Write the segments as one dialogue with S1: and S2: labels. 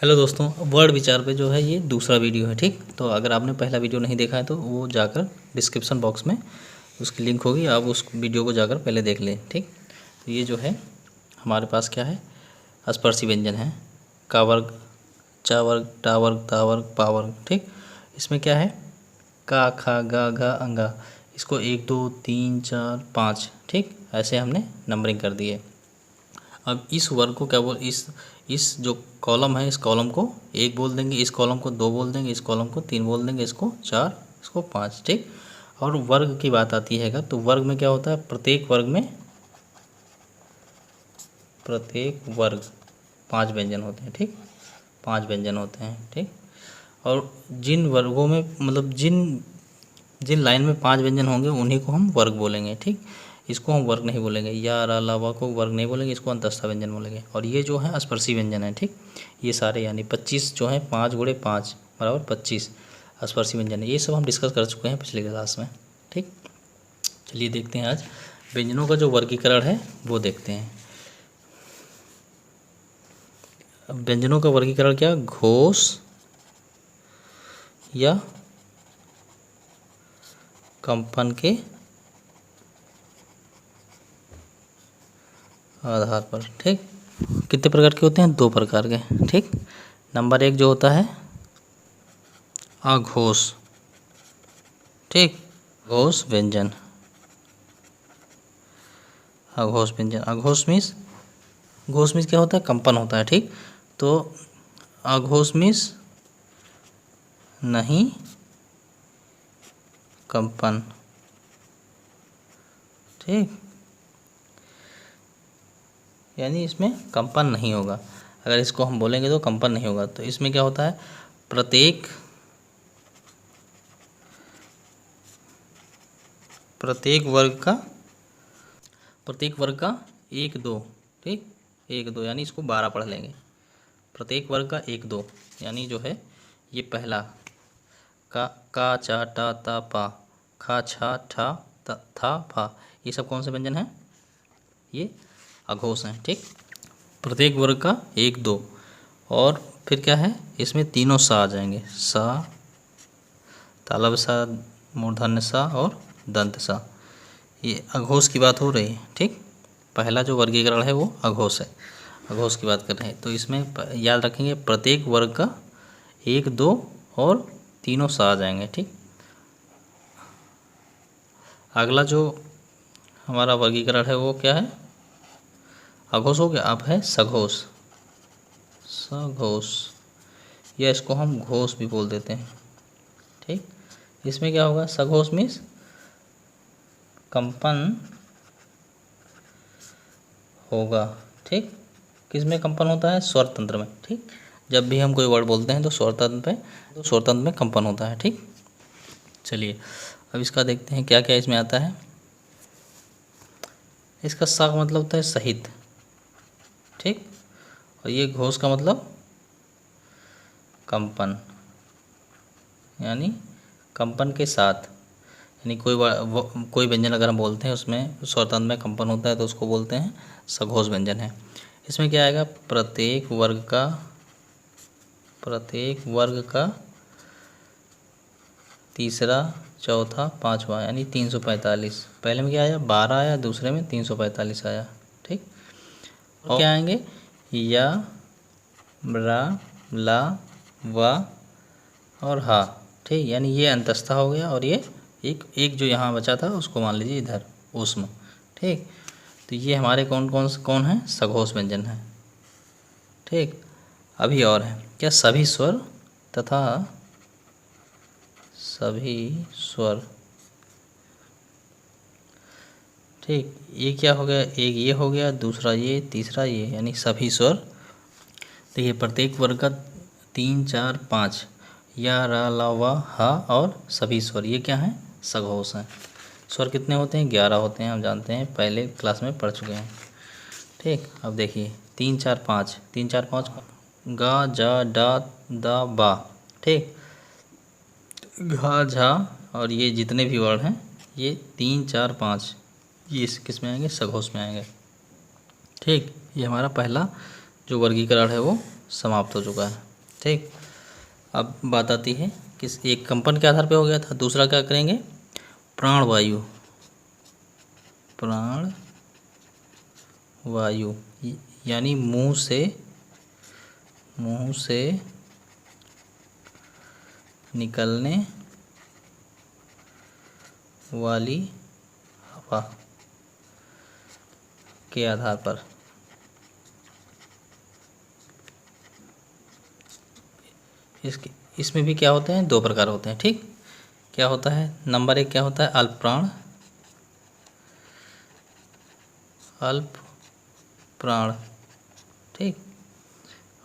S1: Hello दोस्तों, word विचार पे जो है ये दूसरा वीडियो है। ठीक, तो अगर आपने पहला वीडियो नहीं देखा है तो वो जाकर डिस्क्रिप्शन बॉक्स में उसकी लिंक होगी, आप उस वीडियो को जाकर पहले देख लें। ठीक, तो ये जो है हमारे पास क्या है, स्पर्शी व्यंजन है। का वर्ग, चा वर्ग, टा वर्ग, ता वर्ग, पा वर्ग। ठीक, इसमें क्या है, का, खा, गा, घा, अंगा। इसको 1 2 3 4 5 ठीक ऐसे हमने नंबरिंग कर दी है। अब इस वर्ग को क्या बोल, इस जो कॉलम है, इस कॉलम को 1 बोल देंगे, इस कॉलम को 2 बोल देंगे, इस कॉलम को 3 बोल देंगे, इसको 4, इसको 5। ठीक, और वर्ग की बात आती है तो वर्ग में क्या होता है, प्रत्येक वर्ग 5 व्यंजन होते हैं। ठीक, 5 व्यंजन होते हैं। ठीक, और जिन वर्गों में मतलब जिन जिन लाइन में 5 व्यंजन होंगे उन्हीं को हम वर्ग बोलेंगे। ठीक, इसको हम वर्ग नहीं बोलेंगे, या रा ला वा को वर्ग नहीं बोलेंगे, इसको अंतस्था व्यंजन बोलेंगे। और ये जो है स्पर्शी व्यंजन है। ठीक, ये सारे यानी 25 जो है, 5 गुणे 5 बराबर 25 स्पर्शी व्यंजन है। ये सब हम डिस्कस कर चुके हैं पिछले क्लास में। ठीक, चलिए देखते हैं आज व्यंजनों का जो वर्गीकरण है वो देखते हैं। व्यंजनों का वर्गीकरण क्या, घोष या कंपन के आधार पर। ठीक, कितने प्रकार के होते हैं, 2 प्रकार के। ठीक, नंबर 1 जो होता है अघोष। ठीक, घोष व्यंजन, अघोष व्यंजन। अघोष मीन्स, घोष मीन्स क्या होता है, कंपन होता है। ठीक, तो अघोष मीन्स नहीं कंपन। ठीक, यानी इसमें कंपन नहीं होगा। अगर इसको हम बोलेंगे तो कंपन नहीं होगा। तो इसमें क्या होता है, प्रत्येक वर्ग का 1 2। ठीक, 1 2 यानी इसको 12 पढ़ लेंगे। प्रत्येक वर्ग का 1 2 यानी जो है ये पहला का चा टा ता पा, खा छा ठा था फा, ये सब कौन से व्यंजन हैं, ये अघोष हैं। ठीक, प्रत्येक वर्ग का 1 2। और फिर क्या है, इसमें तीनों सा आ जाएंगे, सा, तालब सा, मूर्धन्य सा और दंत सा। ये अघोष की बात हो रही है। ठीक, पहला जो वर्गीकरण है वो अघोष है, अघोष की बात कर रहे हैं। तो इसमें याद रखेंगे प्रत्येक वर्ग का 1 2 और तीनों सा आ जाएंगे। ठीक, अगला जो हमारा वर्गीकरण है वो क्या है, अघोष हो गया। अब है सघोष, सघोष, या इसको हम घोष भी बोल देते हैं। ठीक, इसमें क्या होगा, सघोष मीन्स कंपन होगा। ठीक, किस में कंपन होता है, स्वर तंत्र में। ठीक, जब भी हम कोई वर्ड बोलते हैं तो स्वर तंत्र में कंपन होता है। ठीक, चलिए अब इसका देखते हैं क्या क्या इसमें आता है। इसका सा का मतलब होता है सहित। ठीक, और ये घोष का मतलब कंपन, यानी कंपन के साथ। यानी कोई व्यंजन अगर हम बोलते हैं उसमें स्वरतंत्र में कंपन होता है तो उसको बोलते हैं सघोष व्यंजन है। इसमें क्या आएगा, प्रत्येक वर्ग का तीसरा, चौथा, पांचवा यानी 345। पहले में क्या आया, 12 आया, दूसरे में 345 आया। ठीक, और क्या आएंगे, या, रा, ला, वा और हा। ठीक, यानी ये अंतस्था हो गया, और ये एक जो यहाँ बचा था उसको मान लीजिए इधर ऊष्म। ठीक, तो ये हमारे कौन है, सघोष व्यंजन है। ठीक, अभी और है क्या, सभी स्वर तथा सभी स्वर। ठीक, ये क्या हो गया, एक ये हो गया, दूसरा ये, तीसरा ये, यानी सभी स्वर। देखिए प्रत्येक वर्ग का 3 4 5, या, रा, ला, वा, हा और सभी स्वर, ये क्या हैं, सघोष हैं। स्वर कितने होते हैं, 11 होते हैं, हम जानते हैं, पहले क्लास में पढ़ चुके हैं। ठीक, अब देखिए 3 4 5, 3 4 5 गा, जा, डा, दा, बा। ठीक, घा, झा और ये जितने भी वर्ड हैं ये 3 4 5 ये किस में आएंगे, सघोष में आएंगे। ठीक, ये हमारा पहला जो वर्गीकरण है वो समाप्त हो चुका है। ठीक। अब बात आती है किस एक कंपन के आधार पे हो गया था, दूसरा क्या करेंगे, प्राणवायु। प्राणवायु यानी मुंह से निकलने वाली हवा के आधार पर। इसमें भी क्या होते हैं, दो प्रकार होते हैं। ठीक, क्या होता है, नंबर एक क्या होता है, अल्प प्राण। ठीक,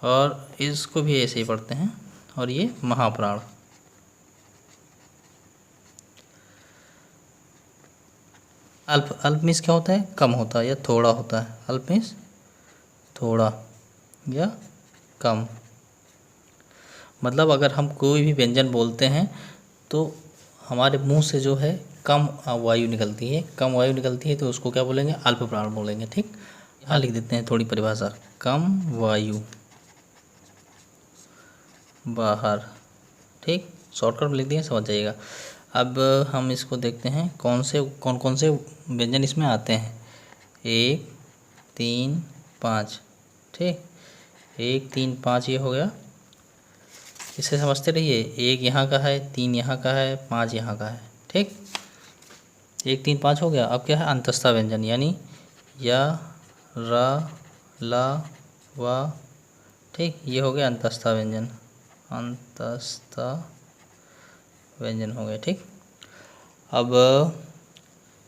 S1: और इसको भी ऐसे ही पढ़ते हैं। और ये महाप्राण। अल्प मीन्स क्या होता है, कम होता है या थोड़ा होता है। अल्प मीन्स थोड़ा या कम। मतलब अगर हम कोई भी व्यंजन बोलते हैं तो हमारे मुंह से जो है कम वायु निकलती है, तो उसको क्या बोलेंगे, अल्प प्राण बोलेंगे। ठीक, यहाँ लिख देते हैं थोड़ी परिभाषा, कम वायु बाहर। ठीक, शॉर्टकट में लिख दिए, समझ जाइएगा। अब हम इसको देखते हैं कौन कौन से व्यंजन इसमें आते हैं। 1 3 5। ठीक, 1 3 5 ये हो गया। इसे समझते रहिए, 1 यहाँ का है, 3 यहाँ का है, 5 यहाँ का है। ठीक, 1 3 5 हो गया। अब क्या है, अंतस्था व्यंजन, यानी या, रा, ला, वा। ठीक, ये हो गया अंतस्था व्यंजन, हो गया। ठीक, अब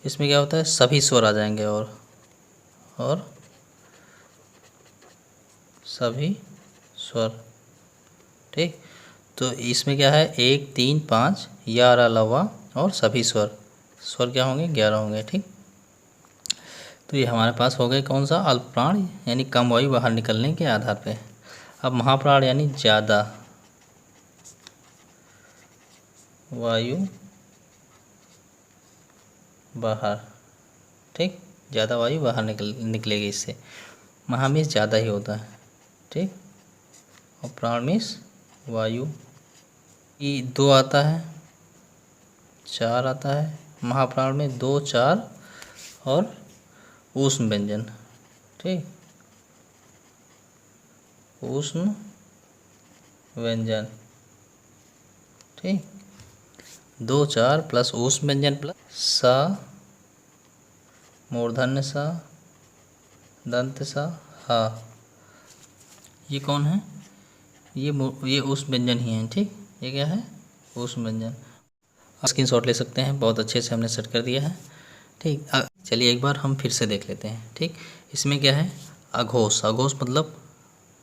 S1: इसमें क्या होता है, सभी स्वर आ जाएंगे और सभी स्वर। ठीक, तो इसमें क्या है, 1 3 5 या, रा, ला, वा और सभी स्वर क्या होंगे, 11 होंगे। ठीक, तो ये हमारे पास हो गए कौन सा, अल्प प्राण यानी कम वायु बाहर निकलने के आधार पे। अब महाप्राण यानी ज़्यादा वायु बाहर। ठीक, ज़्यादा वायु बाहर निकलेगी इससे। महा मीन्स ज़्यादा ही होता है। ठीक, और प्राण मीन्स वायु। ये 2 आता है, 4 आता है महाप्राण में, 2 4 और ऊष्म व्यंजन। ठीक, ऊष्म व्यंजन। ठीक, 2 4 प्लस ऊष्म व्यंजन प्लस सा, मूर्धन्य सा, दंत सा, हा। ये कौन है, ये ऊष्म व्यंजन ही है। ठीक, ये क्या है, ऊष्म व्यंजन। स्क्रीनशॉट ले सकते हैं, बहुत अच्छे से हमने सेट कर दिया है। ठीक, चलिए एक बार हम फिर से देख लेते हैं। ठीक, इसमें क्या है, अघोष मतलब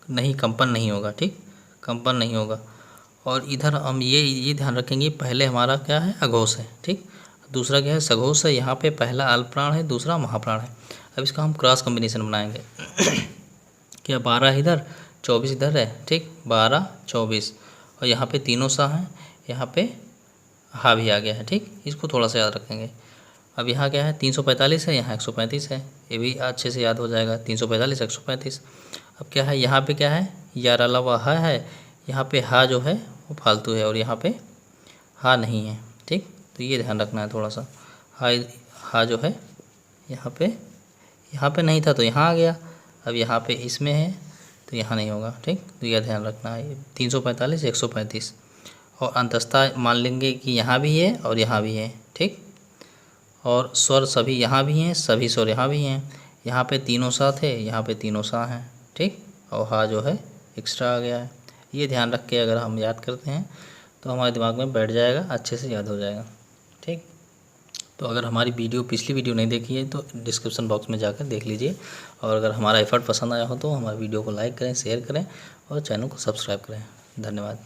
S1: नहीं, कंपन नहीं होगा। ठीक, कंपन नहीं होगा। और इधर हम ये ध्यान रखेंगे, पहले हमारा क्या है, अघोष है। ठीक, दूसरा क्या है, सघोष है। यहाँ पे पहला अल्प प्राण है, दूसरा महाप्राण है। अब इसका हम क्रॉस कॉम्बिनेशन बनाएंगे। क्या 12 इधर 24 इधर है। ठीक, 12 24 और यहाँ पे तीनों सा हैं, यहाँ पे हा भी आ गया है। ठीक, इसको थोड़ा सा याद रखेंगे। अब यहाँ क्या है, 345 है, यहाँ 135 है। ये भी अच्छे से याद हो जाएगा, 345 135। अब क्या है, यहाँ पे क्या है, या, रा, ला, वा, हा है। यहाँ पे हा जो है वो फालतू है और यहाँ पे हा नहीं है। ठीक, तो ये ध्यान रखना है थोड़ा सा। हा जो है यहाँ पे नहीं था तो यहाँ आ गया। अब यहाँ पे इसमें है तो यहाँ नहीं होगा। ठीक, तो यह ध्यान रखना है। 345 135 और अंतस्था मान लेंगे कि यहाँ भी है और यहाँ भी है। ठीक, और स्वर सभी यहाँ भी हैं, सभी स्वर यहाँ भी हैं। यहाँ पे तीनों सा थे, यहाँ पे तीनों सा हैं। ठीक, और हा जो है एक्स्ट्रा आ गया है। ये ध्यान रख के अगर हम याद करते हैं तो हमारे दिमाग में बैठ जाएगा, अच्छे से याद हो जाएगा। ठीक, तो अगर हमारी पिछली वीडियो नहीं देखी है तो डिस्क्रिप्शन बॉक्स में जाकर देख लीजिए। और अगर हमारा एफर्ट पसंद आया हो तो हमारे वीडियो को लाइक करें, शेयर करें और चैनल को सब्सक्राइब करें। धन्यवाद।